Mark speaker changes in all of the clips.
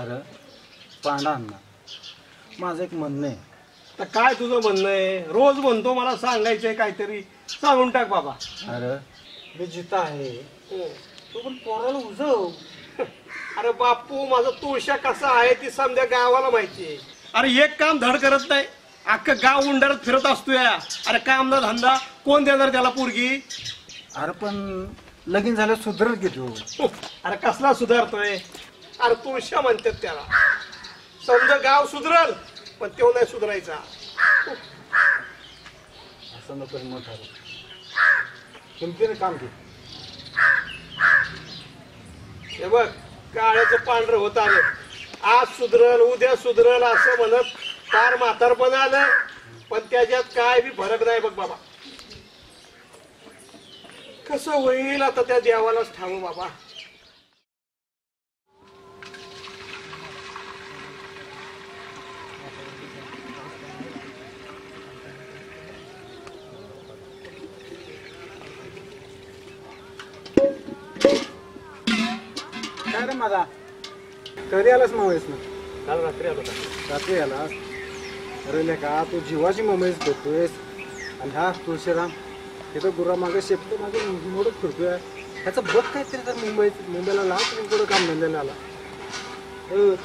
Speaker 1: अरे पांडा अण्णा, माझं एक म्हणणं आहे.
Speaker 2: तर काय तुझं म्हणणं आहे? रोज म्हणतो मला सांगायचंय काहीतरी, सांगून टाक बाबा.
Speaker 1: अरे मी जिथं आहे तू पण पोराला उजव.
Speaker 2: अरे बापू, माझा तुळशा कसा आहे ती समजा गावाला माहिती आहे. अरे एक काम धड करत नाही, अख्खं गाव उंडरत फिरत असतोय. अरे काम ना धंदा कोण देणार त्याला पोरगी?
Speaker 1: अरे पण लगीन झालं सुधरल की तू.
Speaker 2: अरे कसला सुधारतोय? अरे तुळशा म्हणतात त्याला. समजा गाव सुधरल पण तो नाही सुधरायचा.
Speaker 1: असं नको मग ठरव, किमतीने काम घे.
Speaker 2: हे बघ, काळ्याचं पांढरं होत आलं. आज सुधरल उद्या सुधरल असं म्हणत फार म्हातारपण आलं, पण त्याच्यात काय बी फरक नाही बघ बाबा. कसं होईल आता त्या देवालाच ठाव बाबा.
Speaker 1: काय रे माझा, कधी आलास मावळीस ना?
Speaker 2: काल रात्री आलो का?
Speaker 1: रात्री आलास? अरे लेका तू जीवाची ममईच भेटतोयस आणि हा तुळशीराम तिथं गुरा मागे शेपटो मागे मोडत फिरतोय. ह्याचं बघ काहीतरी तर मुंबईला लाव, तुम्ही कुठं काम धंद्याला आला.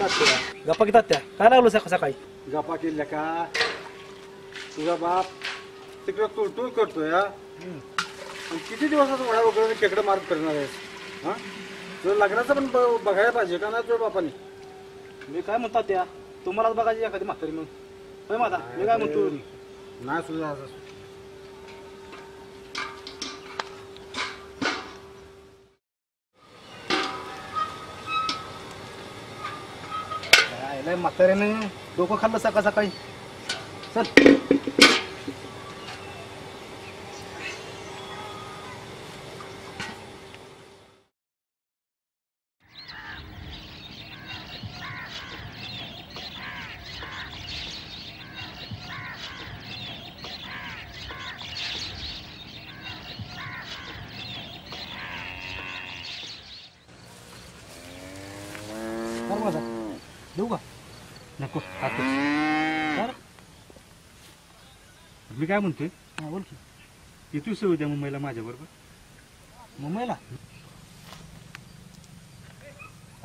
Speaker 1: तात्या
Speaker 2: गप्पा घेतात त्या काय लागलो सकाळी?
Speaker 1: गप्पा केल्या का? तुझा बाप तिकडं तुळतुळ करतोय हा. आणि किती दिवसाचा वडा वगैरे खेकडं मारत करणार आहेस हा? तुझं लग्नाचं पण बघायला पाहिजे का ना तुझ्या बापाने?
Speaker 2: मी काय म्हणतात त्या तुम्हालाच बघायची एखादी म्हातारी मग. होय माझा मी काय म्हणतो
Speaker 1: नाही तुझा
Speaker 2: म्हाताऱ्याने डोकं खाल्लं सकाळी. चल माझा देऊ का? नको आता मी काय म्हणतोय, बोल की. येतोय उद्या मुंबईला माझ्या बरोबर? मुंबईला?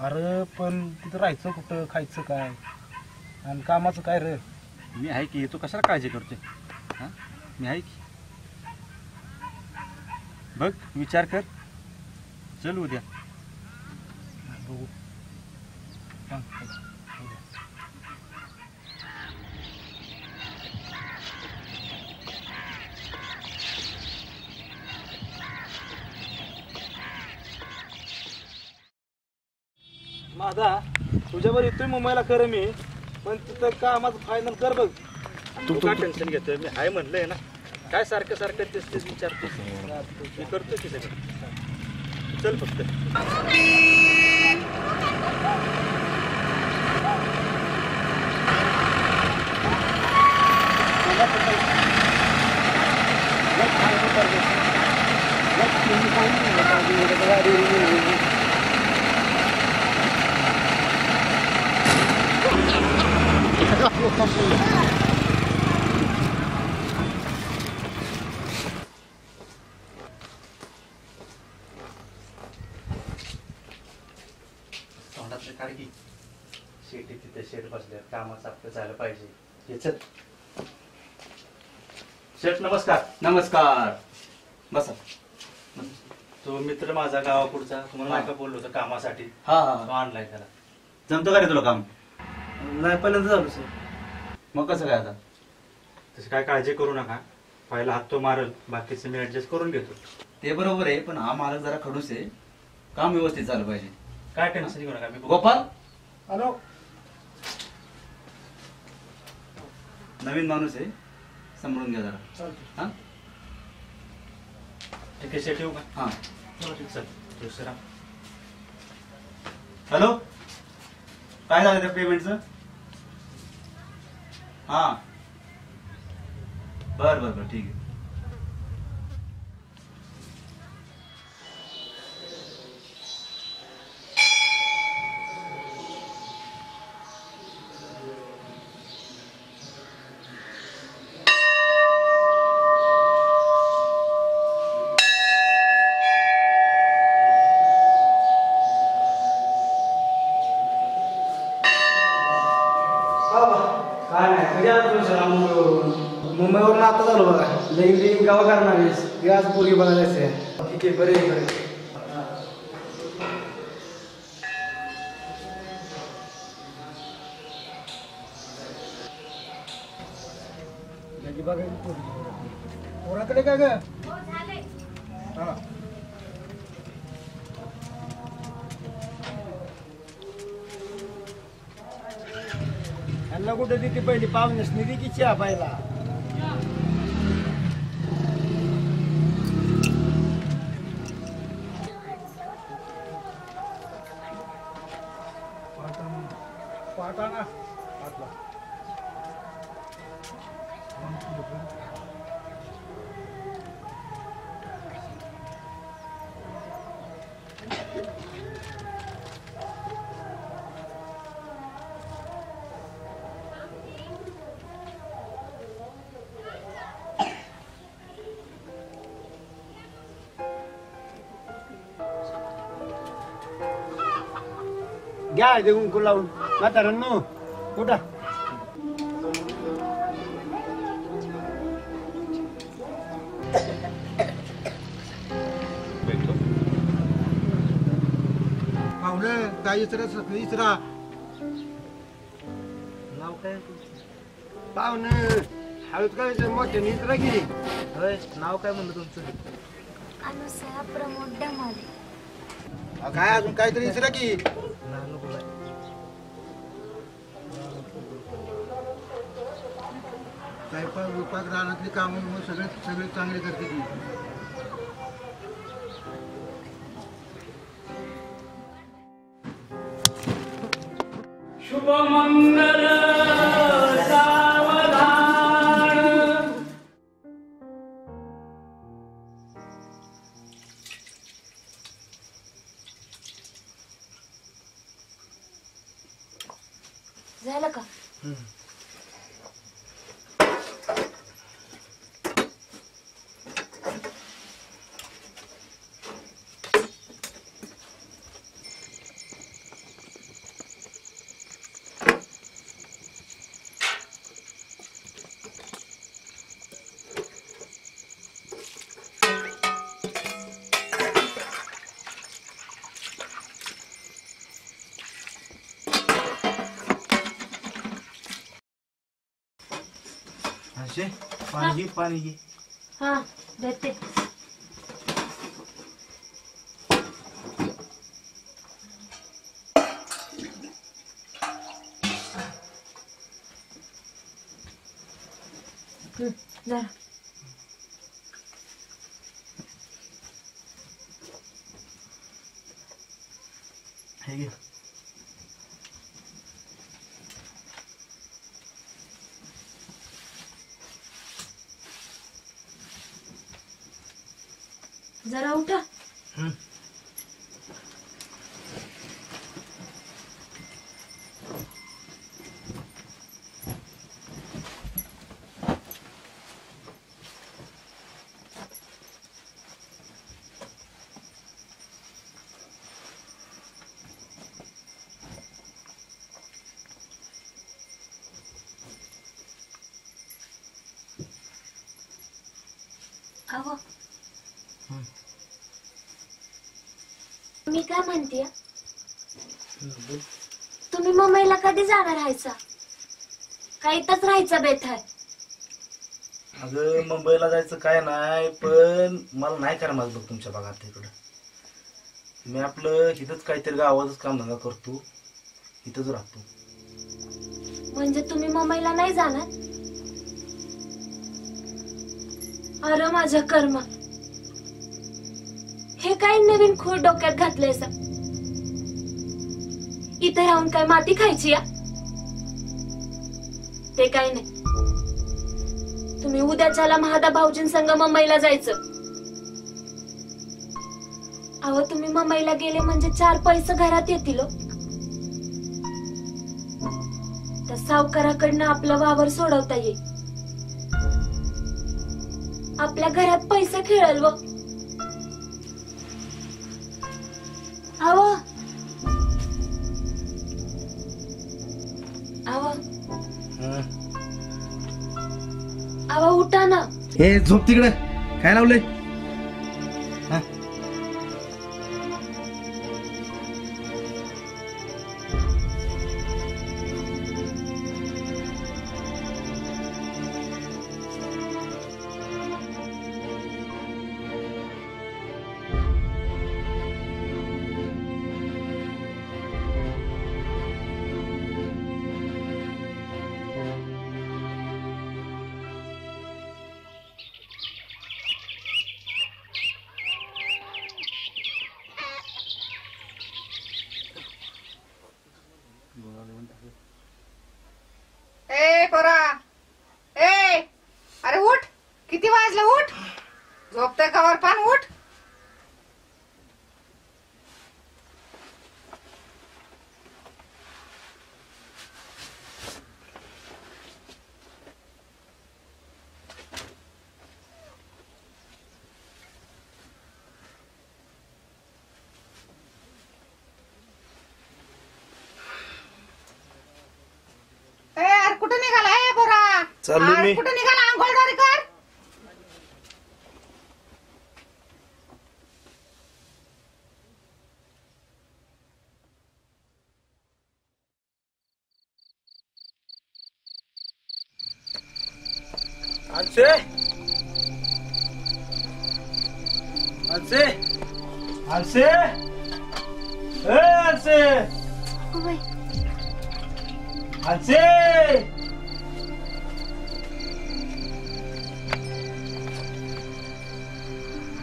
Speaker 2: अरे पण तिथं राहायचं कुठं, खायचं काय आणि कामाचं काय रे? मी आहे की, तू कशाला काळजी करतोय? हां मी आहे की. बघ विचार कर, चल उद्या बघू. माझा तुझ्यावर येतोय मुंबईला खरं मी, पण तिथं कामाचं फायनल कर बघ. तू काय टेन्शन घेतोय? मी आहे म्हणलंय ना. काय सारखं सारखं तेच तेच विचारतोस? मी करतो की सगळं. चल फक्त. तोंडातलं काढ की. शेती तिथे शेट बसल्या, कामाचं आपलं झालं पाहिजे. हे चल. शेठ नमस्कार.
Speaker 3: नमस्कार, बसा.
Speaker 2: तो मित्र माझा गावापुढचा, तुम्हाला नाही का बोललो होतं कामासाठी?
Speaker 3: हा
Speaker 2: तो आणलाय त्याला.
Speaker 3: जमतं का रे तुला काम?
Speaker 2: नाही पहिल्यांदा झालो सर.
Speaker 3: मग कसं काय आता?
Speaker 2: तशी काय काळजी करू नका, पहिला हात तो मारल, बाकीचं मी ऍडजस्ट करून घेतो.
Speaker 3: ते बरोबर आहे, पण हा मालक जरा खडूस आहे. काम व्यवस्थित झालं पाहिजे.
Speaker 2: काय टेन्शन घेऊ नका. मी
Speaker 3: गोपाल,
Speaker 2: हॅलो.
Speaker 3: नवीन माणूस आहे, सांभाळून घ्या जरा. हा
Speaker 2: ठीक आहे शेठ, येऊ का?
Speaker 3: हा
Speaker 2: चल दुसरा.
Speaker 3: हॅलो, काय झालं त्या पेमेंटचं? हा बर बर बर ठीक आहे.
Speaker 1: मला आता झालं बघा. लगीन गावा करणार आहेस ते आज पोरगी बघायला. ठीक आहे, बरे बरे. बघायची पोरगी पोराकडे काय ग? हा. यांना कुठे देते पहिली पाहुण्यास निधी की चहा पाहिला. पाटाणा पाटला. घ्या ते कुंकू लावून. म्हाताऱ्यांनो उठा. पाहुणे काय इसरा
Speaker 2: नाव काय
Speaker 1: पाहुणे हळद काय मोठ्या निसरा की.
Speaker 2: होय, नाव काय म्हणलं तुमचं?
Speaker 4: अनुसया प्रमोद डमाले.
Speaker 1: काय अजून काहीतरी इसरा की.
Speaker 2: नाव नको काय.
Speaker 1: स्वयंपाक विपाक रानातली कामं सगळे सगळे चांगले करते ती.
Speaker 5: शुभमंगल सावधान.
Speaker 4: झालं का?
Speaker 2: पाणी घे, पाणी घे.
Speaker 4: हा देते. जरा
Speaker 2: हे घे.
Speaker 4: जरा उठा. अहो मी काय म्हणते, तुम्ही मुंबईला कधी जाणार राहायचा? का इथंच राहायचा बेत आहे?
Speaker 2: अगं मुंबईला जायचं काय नाही, पण मला नाही करा माझं बघ तुमच्या भागात तिकडं. मी आपलं इथंच काहीतरी गावातच कामधंदा करतो, इथंच राहतो.
Speaker 4: म्हणजे तुम्ही मुंबईला नाही जाणार? अरे माझ्या कर्मा, हे काय नवीन खूळ डोक्यात घातलंय सा? इथे राहून काय माती खायची या? ते काय नाही, तुम्ही उद्याच्याला महादा भाऊजींसंग मुंबईला जायचं. अहो तुम्ही मुंबईला गेले म्हणजे 4 पैसे घरात येतील. त्या सावकाराकडनं आपलं वावर सोडवता येईल. आपल्या घरात पैसे खेळल व. अहो अहो आवा उठा ना.
Speaker 2: हे झोप तिकडे. काय लावलंय? हा?
Speaker 5: ए पोरा, ए अरे उठ, किती वाजले? उठ, झोपतोय कवर पान, उठ. कुठे निघाला हे पोरा?
Speaker 2: चाललो मी.
Speaker 5: कुठे निघाला? आंघोळदारी कर.
Speaker 2: आलसे आलसे आलसे ए आलसे आलसे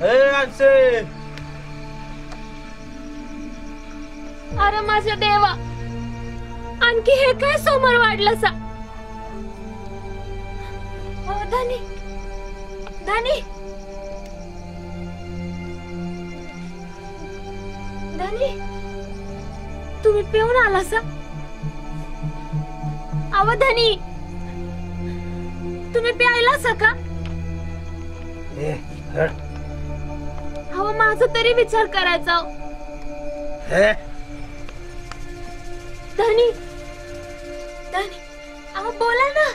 Speaker 2: ए आलसे.
Speaker 4: अरे माझ्या देवा, आणखी हे काय समोर वाढलं सा? धानी धानी धानी, तुम्ही पिऊन आला सा? अव धानी, तुम्ही प्यायला सा का?
Speaker 2: ए हट.
Speaker 4: अहो माझा तरी विचार करायचा.
Speaker 2: ए
Speaker 4: धानी धानी, अहो बोला ना.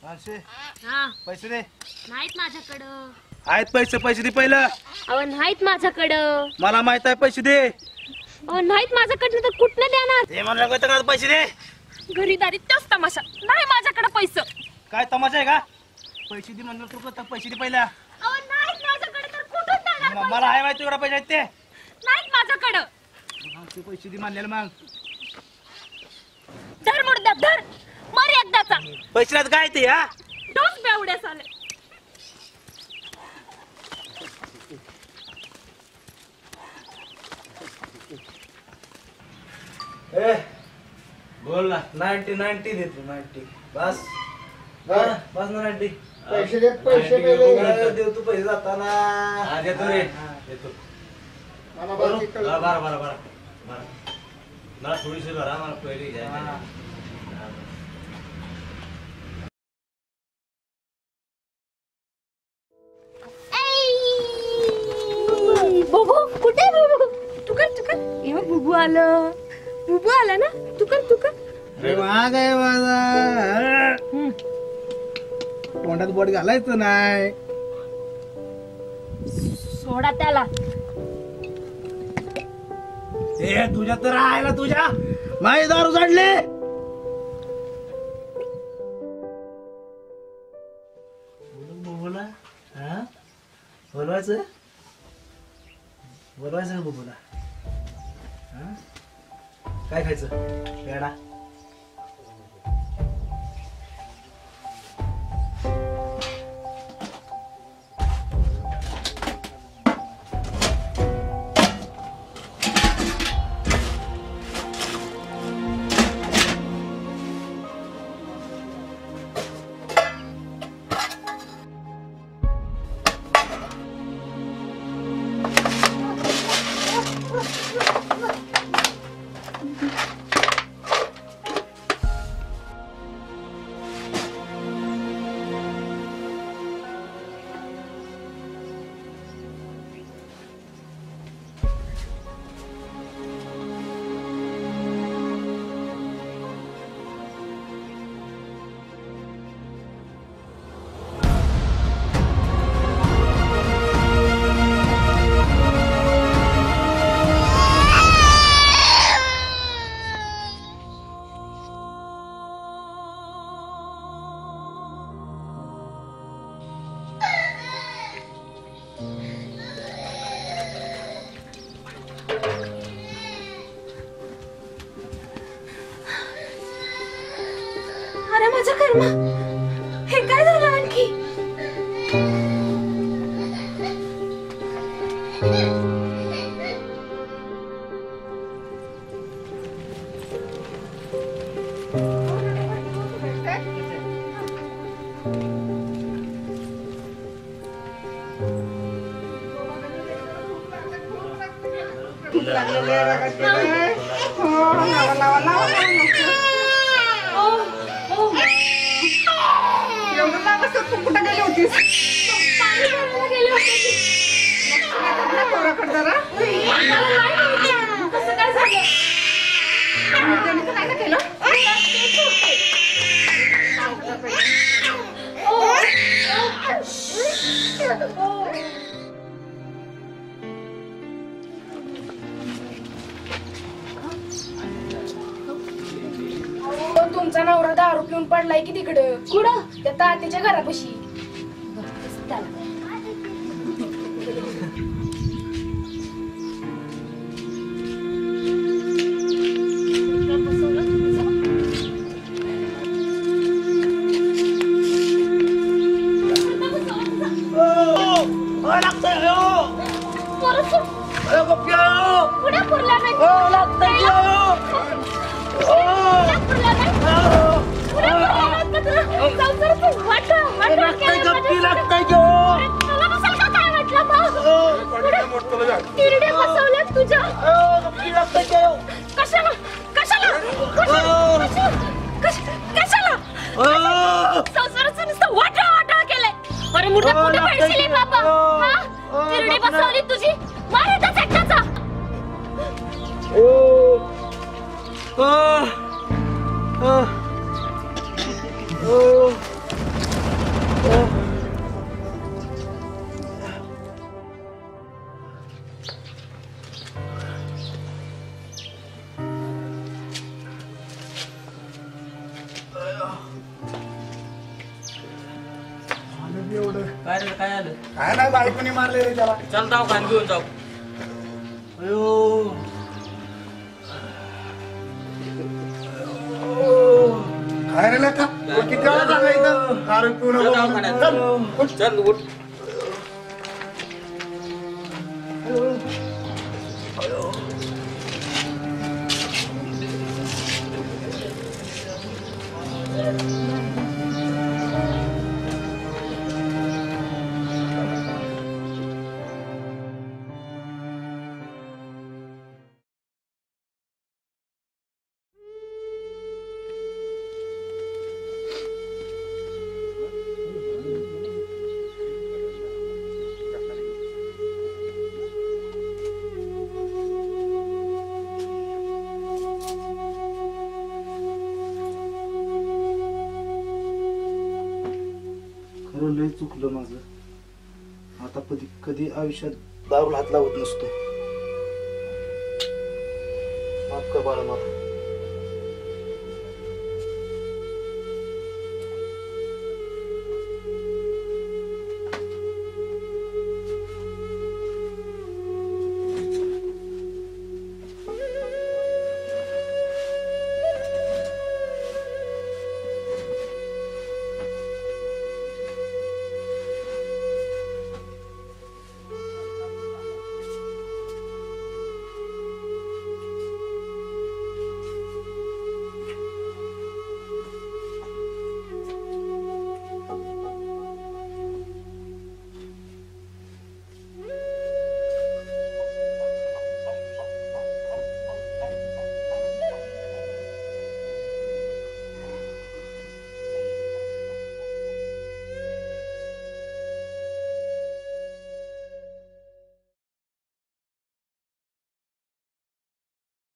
Speaker 2: आलसे
Speaker 4: हा,
Speaker 2: पैसे दे.
Speaker 4: नाहीत माझ्याकडं.
Speaker 2: आहेत पैसे. पैसे दे पहिलं.
Speaker 4: अहो नाहीत माझ्याकडं.
Speaker 2: मला माहित आहे. पैसे दे.
Speaker 4: अहो नाहीत माझ्याकडनं तर कुठनं देणार?
Speaker 2: ते मला का पैसे दे.
Speaker 4: घरीदारी तोच तमाशा. नाही माझ्याकडे पैसे.
Speaker 2: काय तमाशा आहे का? पैसे दे म्हणलं तू तर पैसे दे पहिला.
Speaker 4: अहो नाहीत माझ्याकडे तर कुठून देणार?
Speaker 2: मला आहे माहिती एवढा पैसे आहेत ते.
Speaker 4: नाहीत माझ्याकडं.
Speaker 2: ते पैसे दे म्हणलेलं मग.
Speaker 4: धर मुर्द्या धर, मर एकदाचा.
Speaker 2: पैसे काय ते? हा
Speaker 4: डोस बेवड्या साले.
Speaker 2: ए बोल ना. 90 देतो. 90 बस. बस ना 90.
Speaker 1: पैसे दे, पैसे दे.
Speaker 2: देव तू पैसे जाताना. देतो रे. देतो.
Speaker 1: मला बाकी कळलं.
Speaker 3: बरं मला थोडीशी भरा, मला पहिली घ्या.
Speaker 4: बुबू कुठे? बुबू तुकर हे बुबू आलं. बुबू आला ना. तुकर
Speaker 2: महाग आहे माझा. तोंडात बोट घालायचं नाही.
Speaker 4: सोडा त्याला.
Speaker 2: ए तुझ्या तर राहायला तुझ्या माझी दारू काढले. बोला. हा बोलवायचं. बोलवायचं ना बघूला. काय खायचं? पेढा.
Speaker 4: अरे माझा कर्म, हे काय झालं आणखी?
Speaker 5: एवढं लागत तू कुठं गेली होतीस?
Speaker 4: पाणी भरायला गेले होते की.
Speaker 5: पोराकडे जरा
Speaker 4: कसं काय झालं?
Speaker 5: त्याने तर काय केलं?
Speaker 6: तुमचा नवरा दारू पिऊन पडलाय की तिकडं
Speaker 4: कुठं?
Speaker 6: त्या तात्याच्या घरापाशी.
Speaker 4: पुढे पुरला नाही. अरे मोठा कुठे पडशील बाबा? हा तिरडी बसवली तुझी. मार येतात एकटाचा.
Speaker 3: काय रे, काय आलं?
Speaker 1: काय नाही बायकोनी मारले रे त्याला.
Speaker 3: चल जाऊ खान घेऊन जाऊ.
Speaker 1: काय रे लेका? तू किती वेळा झाला इथं दारू पिऊन
Speaker 3: चल
Speaker 1: उभं
Speaker 3: दवाखान्यात.
Speaker 1: चल, उठ.
Speaker 3: चल उठ.
Speaker 2: खरं लय चुकलं माझं. आता कधी कधी आयुष्यात दारूला हात लावत नसतो. माफ कर बाळा, माफ.